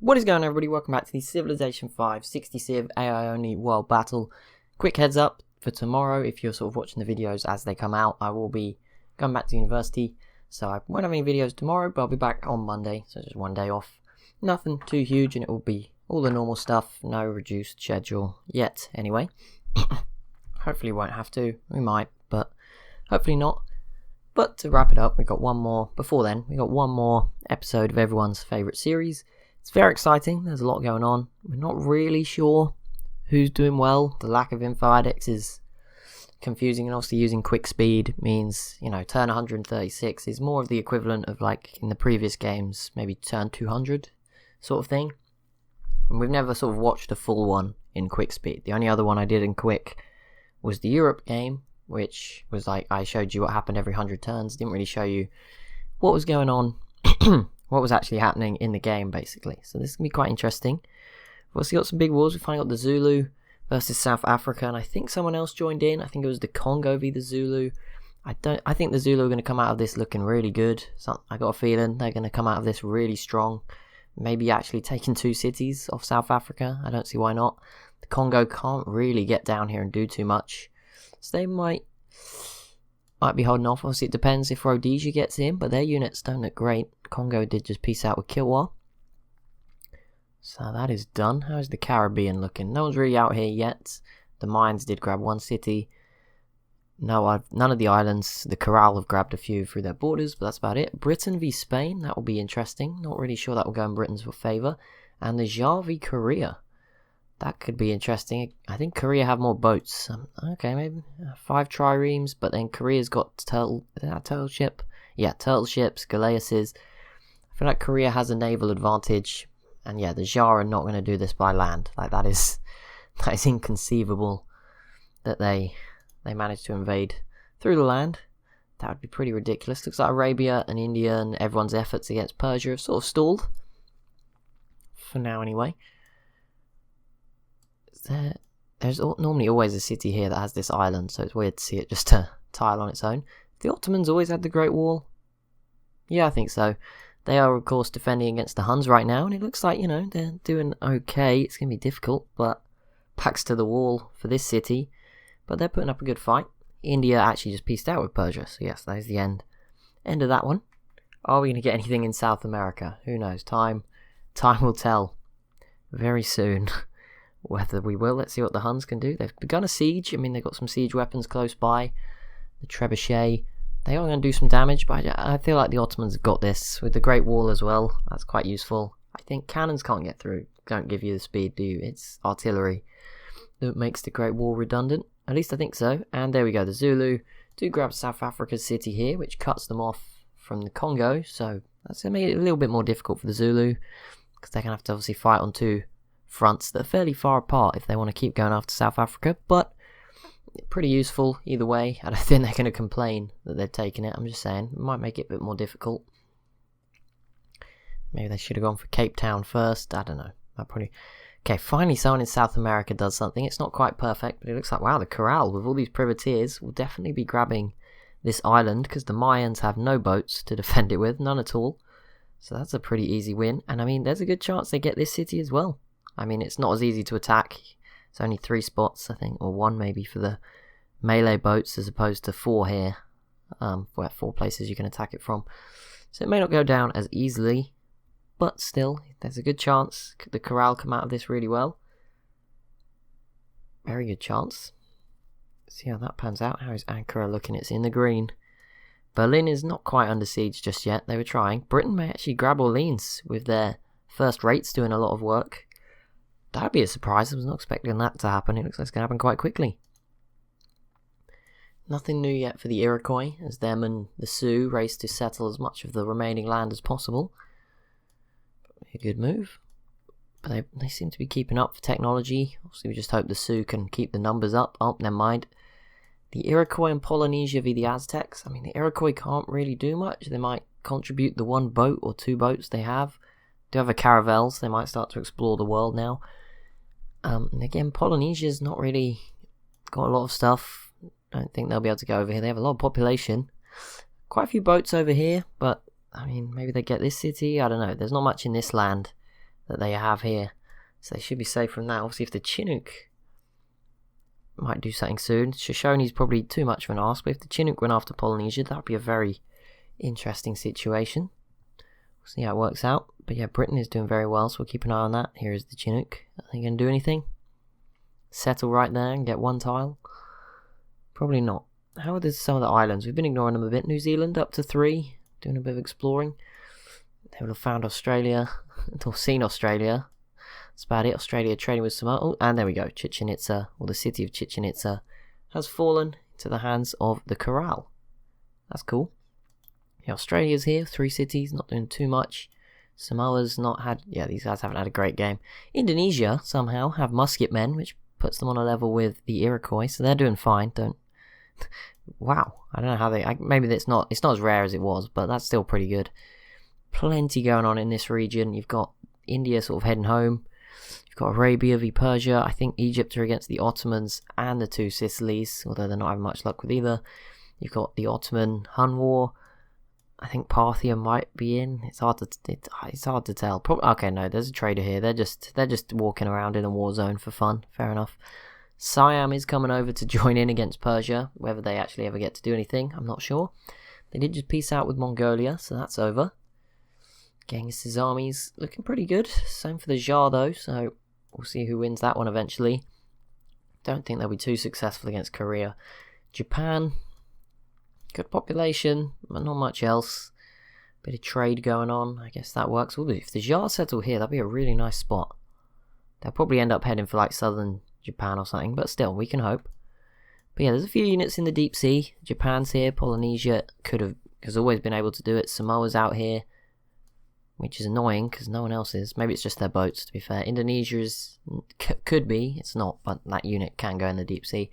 What is going on, everybody? Welcome back to the Civilization 5 60 Civ AI only world battle. Quick heads up for tomorrow, if you're sort of watching the videos as they come out, I will be going back to university, so I won't have any videos tomorrow, but I'll be back on Monday, so just one day off. Nothing too huge, and it will be all the normal stuff, no reduced schedule yet, anyway. Hopefully we won't have to, we might, but hopefully not. But to wrap it up, we got one more episode of everyone's favourite series. It's very exciting, there's a lot going on. We're not really sure who's doing well. The lack of info addicts is confusing, and obviously using quick speed means, you know, turn 136 is more of the equivalent of, like, in the previous games, maybe turn 200 sort of thing. And we've never sort of watched a full one in quick speed. The only other one I did in quick was the Europe game, which was like, I showed you what happened every 100 turns, didn't really show you what was going on, what was actually happening in the game, basically. So this is going to be quite interesting. We've also got some big wars. We finally got the Zulu versus South Africa, and I think someone else joined in. I think it was the Congo v the Zulu. I think the Zulu are going to come out of this looking really good. So I got a feeling they're going to come out of this really strong. Maybe actually taking 2 cities off South Africa. I don't see why not. The Congo can't really get down here and do too much, so they might be holding off. Obviously it depends if Rhodesia gets in, but their units don't look great. Congo did just peace out with Kilwa, so that is done. How's the Caribbean looking? No one's really out here yet. The Mayans did grab 1 city. No, none of the islands. The Corral have grabbed a few through their borders, but that's about it. Britain v Spain, that will be interesting. Not really sure that will go in Britain's favour. And the Jar v Korea, that could be interesting. I think Korea have more boats. Okay, maybe 5 triremes, but then Korea's got turtle ship. Yeah, turtle ships, galleasses. I feel like Korea has a naval advantage, and yeah, the Jar are not going to do this by land. Like, that is inconceivable that they managed to invade through the land. That would be pretty ridiculous. Looks like Arabia and India and everyone's efforts against Persia have sort of stalled for now, anyway. There's normally always a city here that has this island, so it's weird to see it just a tile on its own. The Ottomans always had the Great Wall. Yeah, I think so. They are, of course, defending against the Huns right now, and it looks like, you know, they're doing okay. It's going to be difficult, but backs to the wall for this city. But they're putting up a good fight. India actually just peaced out with Persia, so yes, that is the end of that one. Are we going to get anything in South America? Who knows? Time will tell very soon whether we will. Let's see what the Huns can do. They've begun a siege. I mean, they've got some siege weapons close by. The trebuchet. They are going to do some damage, but I feel like the Ottomans have got this with the Great Wall as well. That's quite useful. I think cannons can't get through. Don't give you the speed, do you? It's artillery that makes the Great Wall redundant. At least I think so. And there we go. The Zulu do grab South Africa's city here, which cuts them off from the Congo. So that's going to make it a little bit more difficult for the Zulu, because they're going to have to obviously fight on 2 fronts that are fairly far apart if they want to keep going after South Africa. But pretty useful either way. I don't think they're going to complain that they're taking it. I'm just saying, it might make it a bit more difficult. Maybe they should have gone for Cape Town first. I don't know. Okay, finally someone in South America does something. It's not quite perfect, but it looks like, wow, the Corral with all these privateers will definitely be grabbing this island, because the Mayans have no boats to defend it with, none at all. So that's a pretty easy win. And I mean, there's a good chance they get this city as well. I mean, it's not as easy to attack. It's only 3 spots, I think, or 1 maybe for the melee boats, as opposed to 4 here, where 4 places you can attack it from. So it may not go down as easily, but still, there's a good chance the Corral come out of this really well. Very good chance. See how that pans out. How is Ankara looking? It's in the green. Berlin is not quite under siege just yet. They were trying. Britain may actually grab Orleans with their first rates doing a lot of work. That would be a surprise. I was not expecting that to happen. It looks like it's going to happen quite quickly. Nothing new yet for the Iroquois, as them and the Sioux race to settle as much of the remaining land as possible. A good move. But they seem to be keeping up for technology. Obviously, we just hope the Sioux can keep the numbers up. Oh, never mind. The Iroquois and Polynesia v the Aztecs. I mean, the Iroquois can't really do much. They might contribute the 1 boat or 2 boats they have. They have a caravels. They might start to explore the world now. And again, Polynesia's not really got a lot of stuff. I don't think they'll be able to go over here. They have a lot of population. Quite a few boats over here, but I mean, maybe they get this city. I don't know. There's not much in this land that they have here. So they should be safe from that. Obviously, if the Chinook might do something soon. Shoshone's probably too much of an ask, but if the Chinook went after Polynesia, that would be a very interesting situation. We'll see how it works out. But yeah, Britain is doing very well, so we'll keep an eye on that. Here is the Chinook. Are they going to do anything? Settle right there and get one tile? Probably not. How are some of the islands? We've been ignoring them a bit. New Zealand up to 3, doing a bit of exploring. They would have found Australia, or seen Australia. That's about it. Australia trading with Samoa. Oh, and there we go. Chichen Itza, or the city of Chichen Itza, has fallen into the hands of the Corral. That's cool. Yeah, Australia's here. 3 cities, not doing too much. Samoa's not had... Yeah, these guys haven't had a great game. Indonesia, somehow, have musketmen, which puts them on a level with the Iroquois, so they're doing fine. Wow. I don't know how they... maybe it's not as rare as it was, but that's still pretty good. Plenty going on in this region. You've got India sort of heading home. You've got Arabia v Persia. I think Egypt are against the Ottomans and the 2 Sicilies, although they're not having much luck with either. You've got the Ottoman-Hun War. I think Parthia might be in. It's hard to tell. Okay, no, there's a trader here. They're just walking around in a war zone for fun. Fair enough. Siam is coming over to join in against Persia. Whether they actually ever get to do anything, I'm not sure. They did just peace out with Mongolia, so that's over. Genghis' army's looking pretty good. Same for the Shah though, so we'll see who wins that one eventually. Don't think they'll be too successful against Korea. Japan, good population, but not much else. Bit of trade going on, I guess that works. Ooh, if the Shah settle here, that'd be a really nice spot. They'll probably end up heading for like southern Japan or something, but still, we can hope. But yeah, there's a few units in the deep sea. Japan's here, Polynesia has always been able to do it. Samoa's out here, which is annoying because no one else is. Maybe it's just their boats, to be fair. Indonesia could be, it's not, but that unit can go in the deep sea.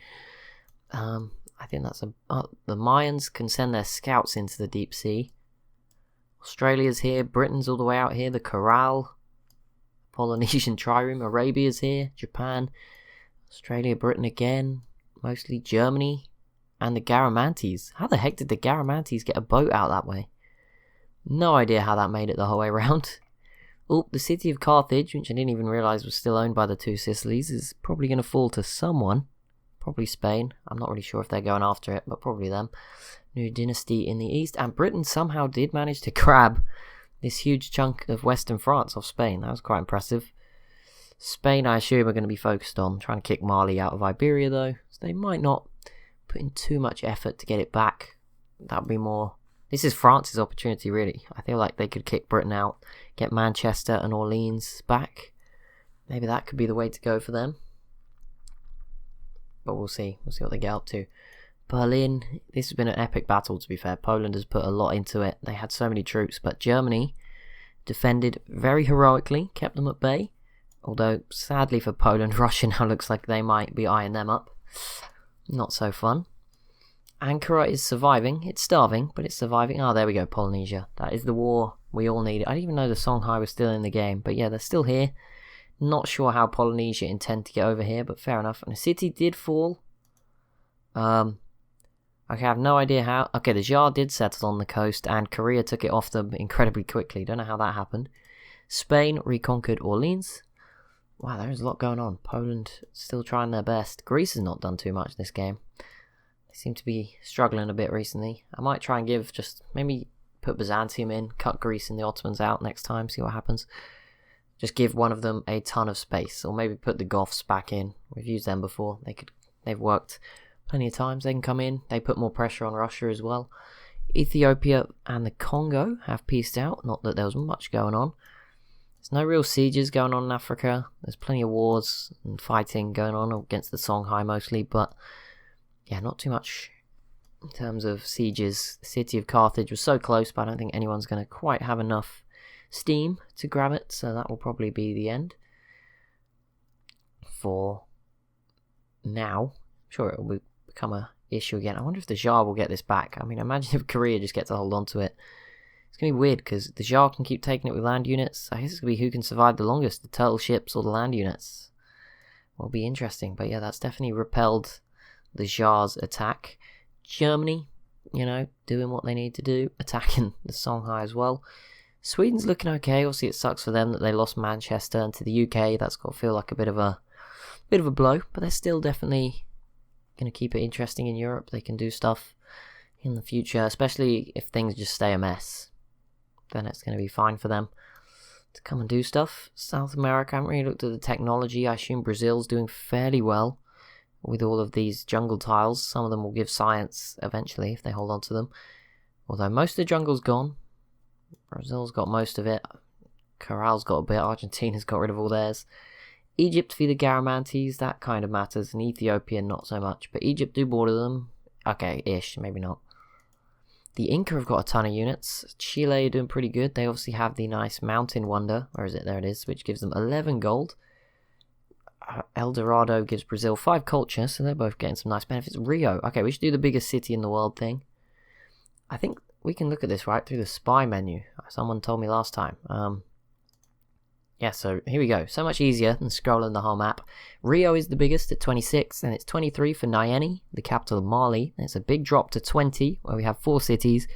I think that's the Mayans can send their scouts into the deep sea. Australia's here, Britain's all the way out here, the Corral, Polynesian Trireme, Arabia's here, Japan, Australia, Britain again, mostly Germany, and the Garamantes. How the heck did the Garamantes get a boat out that way? No idea how that made it the whole way around. Oh, the city of Carthage, which I didn't even realise was still owned by the 2 Sicilies, is probably going to fall to someone. Probably Spain. I'm not really sure if they're going after it, but probably them. New dynasty in the east. And Britain somehow did manage to grab this huge chunk of western France off Spain. That was quite impressive. Spain, I assume, are going to be focused on trying to kick Mali out of Iberia, though. So they might not put in too much effort to get it back. That would be more... This is France's opportunity, really. I feel like they could kick Britain out, get Manchester and Orleans back. Maybe that could be the way to go for them. But we'll see. We'll see what they get up to. Berlin. This has been an epic battle, to be fair. Poland has put a lot into it. They had so many troops, but Germany defended very heroically, kept them at bay. Although, sadly for Poland, Russia now looks like they might be eyeing them up. Not so fun. Ankara is surviving. It's starving, but it's surviving. Oh, there we go, Polynesia. That is the war we all need. I didn't even know the Songhai was still in the game, but yeah, they're still here. Not sure how Polynesia intend to get over here, but fair enough. And the city did fall. Okay, I have no idea how. Okay, the Shah did settle on the coast, and Korea took it off them incredibly quickly. Don't know how that happened. Spain reconquered Orleans. Wow, there is a lot going on. Poland still trying their best. Greece has not done too much this game. They seem to be struggling a bit recently. I might try and maybe put Byzantium in, cut Greece and the Ottomans out next time, see what happens. Just give one of them a ton of space, or maybe put the Goths back in. We've used them before. They've worked plenty of times. They can come in. They put more pressure on Russia as well. Ethiopia and the Congo have peaced out. Not that there was much going on. There's no real sieges going on in Africa. There's plenty of wars and fighting going on against the Songhai mostly, but yeah, not too much in terms of sieges. The city of Carthage was so close, but I don't think anyone's going to quite have enough steam to grab it, so that will probably be the end for now. I'm sure it will become a issue again. I wonder if the Shah will get this back. I mean, imagine if Korea just gets to hold on to it. It's going to be weird because the Shah can keep taking it with land units. I guess it's going to be who can survive the longest, the turtle ships or the land units. Will be interesting, but yeah, that's definitely repelled the Shah's attack. Germany, doing what they need to do, attacking the Songhai as well. Sweden's looking okay. Obviously, it sucks for them that they lost Manchester, and to the UK, that's got to feel like a bit of a blow. But they're still definitely going to keep it interesting in Europe. They can do stuff in the future, especially if things just stay a mess. Then it's going to be fine for them to come and do stuff. South America, I haven't really looked at the technology. I assume Brazil's doing fairly well with all of these jungle tiles. Some of them will give science eventually if they hold on to them. Although most of the jungle's gone. Brazil's got most of it. Corral's got a bit. Argentina's got rid of all theirs. Egypt for the Garamantes, that kind of matters. And Ethiopia, not so much. But Egypt do border them. Okay, ish, maybe not. The Inca have got a ton of units. Chile are doing pretty good. They obviously have the nice Mountain Wonder. Where is it? There it is. Which gives them 11 gold. El Dorado gives Brazil 5 culture. So they're both getting some nice benefits. Rio. Okay, we should do the biggest city in the world thing. I think we can look at this right through the spy menu. Someone told me last time. Yeah, so here we go. So much easier than scrolling the whole map. Rio is the biggest at 26, and it's 23 for Nyeni, the capital of Mali. And it's a big drop to 20, where we have 4 cities.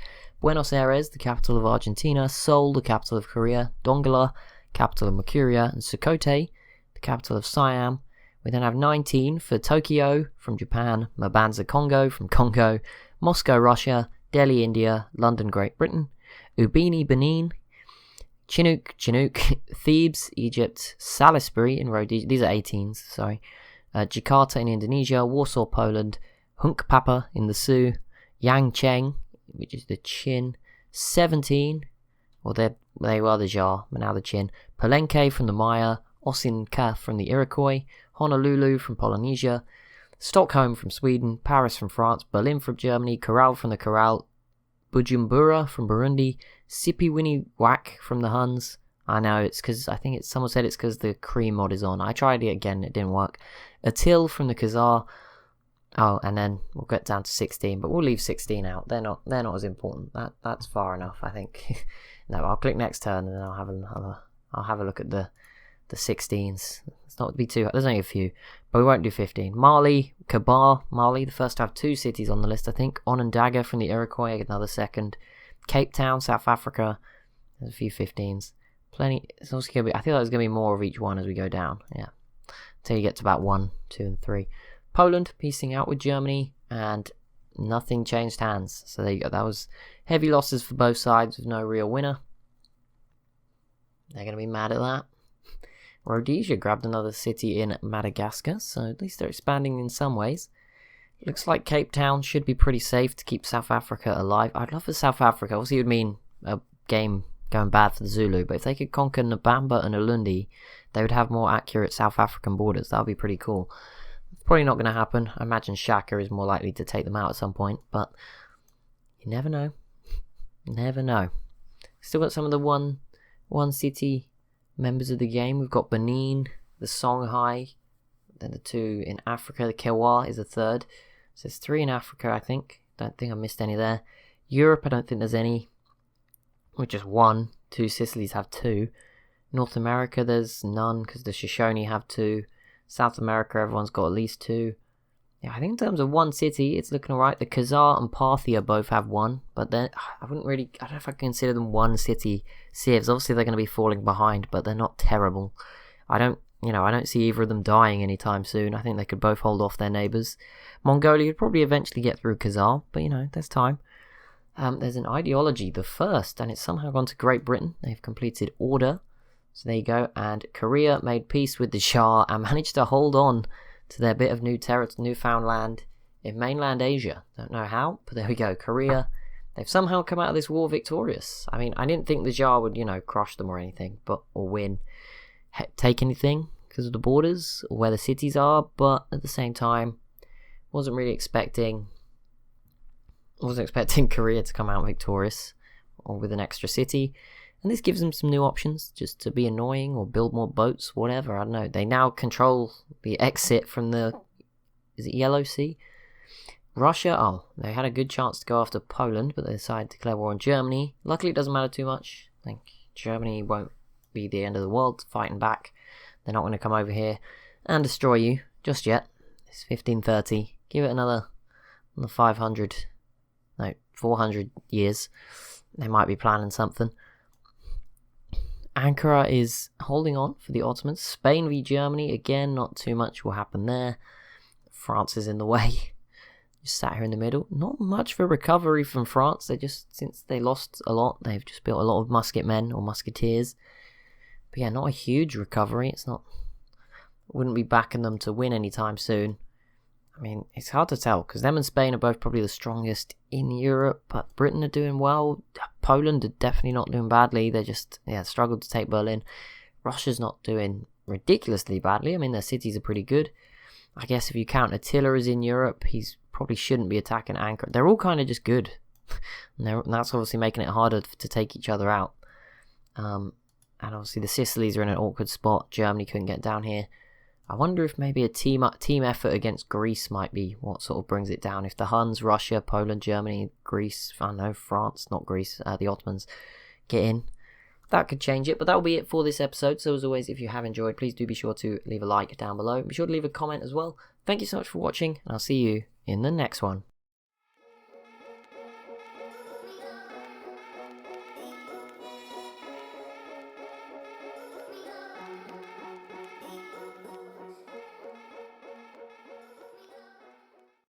Buenos Aires, the capital of Argentina. Seoul, the capital of Korea. Donggala, capital of Mercuria. And Sukote, the capital of Siam. We then have 19 for Tokyo from Japan. Mabanza, Congo from Congo. Moscow, Russia. Delhi, India. London, Great Britain. Ubini, Benin. Chinook, Thebes, Egypt, Salisbury in Rhodesia, these are 18s, sorry, Jakarta in Indonesia, Warsaw, Poland, Hunkpapa in the Sioux, Yangcheng, which is the Chin, 17, well they were the Jar, but now the Chin, Palenque from the Maya, Osinka from the Iroquois, Honolulu from Polynesia, Stockholm from Sweden, Paris from France, Berlin from Germany, Corral from the Corral, Bujumbura from Burundi, Sipiwiniwak from the Huns. I know, it's because, I think someone said it's because the Kree mod is on. I tried it again, it didn't work. Atil from the Khazar. Oh, and then we'll get down to 16, but we'll leave 16 out. They're not as important. That's far enough, I think. No, I'll click next turn and then I'll have a look at the 16s. It's not to be too, there's only a few, but we won't do 15. Mali, Kabar, Mali, the first to have 2 cities on the list, I think. Onondaga from the Iroquois, another second. Cape Town, South Africa, there's a few 15s. Plenty, it's also going to be, I feel like there's going to be more of each one as we go down, yeah. Until you get to about 1, 2, and 3. Poland, piecing out with Germany, and nothing changed hands. So there you go, that was heavy losses for both sides with no real winner. They're going to be mad at that. Rhodesia grabbed another city in Madagascar, so at least they're expanding in some ways. It looks like Cape Town should be pretty safe to keep South Africa alive. I'd love for South Africa, obviously it would mean a game going bad for the Zulu, but if they could conquer Nabamba and Ulundi, they would have more accurate South African borders. That would be pretty cool. It's probably not going to happen. I imagine Shaka is more likely to take them out at some point, but you never know. Never know. Still got some of the one city members of the game. We've got Benin, the Songhai, then the 2 in Africa. The Kewa is the 3rd. So there's 3 in Africa, I think. Don't think I missed any there. Europe, I don't think there's any. With just 1. 2 Sicilies have 2. North America, there's none because the Shoshone have 2. South America, everyone's got at least 2. Yeah, I think in terms of one city, it's looking alright. The Khazar and Parthia both have 1, but then I don't know if I consider them one city civs. Obviously, they're going to be falling behind, but they're not terrible. I don't see either of them dying anytime soon. I think they could both hold off their neighbours. Mongolia would probably eventually get through Khazar, but there's time. There's an ideology, the first, and it's somehow gone to Great Britain. They've completed order. So there you go. And Korea made peace with the Shah and managed to hold on to their bit of newfound land in mainland Asia. Don't know how, but there we go. Korea, they've somehow come out of this war victorious. I mean, I didn't think the Shah would, crush them or anything, or win, take anything because of the borders or where the cities are, but at the same time, wasn't expecting Korea to come out victorious or with an extra city. And this gives them some new options, just to be annoying or build more boats, whatever, I don't know. They now control the exit from is it Yellow Sea? Russia, they had a good chance to go after Poland, but they decided to declare war on Germany. Luckily, it doesn't matter too much. I think Germany won't be the end of the world fighting back. They're not going to come over here and destroy you just yet. It's 1530. Give it another 400 years. They might be planning something. Ankara is holding on for the Ottomans. Spain v Germany, again, not too much will happen there. France is in the way. Just sat here in the middle. Not much for recovery from France. They just, since they lost a lot, they've just built a lot of musket men or musketeers. But yeah, not a huge recovery. It's not, wouldn't be backing them to win anytime soon. I mean, it's hard to tell because them and Spain are both probably the strongest in Europe, but Britain are doing well. Poland are definitely not doing badly. They just, struggled to take Berlin. Russia's not doing ridiculously badly. I mean, their cities are pretty good. I guess if you count Attila as in Europe, he's probably shouldn't be attacking Ankara. They're all kind of just good. And that's obviously making it harder to take each other out. And obviously the Sicilies are in an awkward spot. Germany couldn't get down here. I wonder if maybe a team effort against Greece might be what sort of brings it down. If the Huns, Russia, Poland, Germany, Greece, I don't know, France, not Greece, the Ottomans get in, that could change it. But that'll be it for this episode. So as always, if you have enjoyed, please do be sure to leave a like down below. Be sure to leave a comment as well. Thank you so much for watching, and I'll see you in the next one.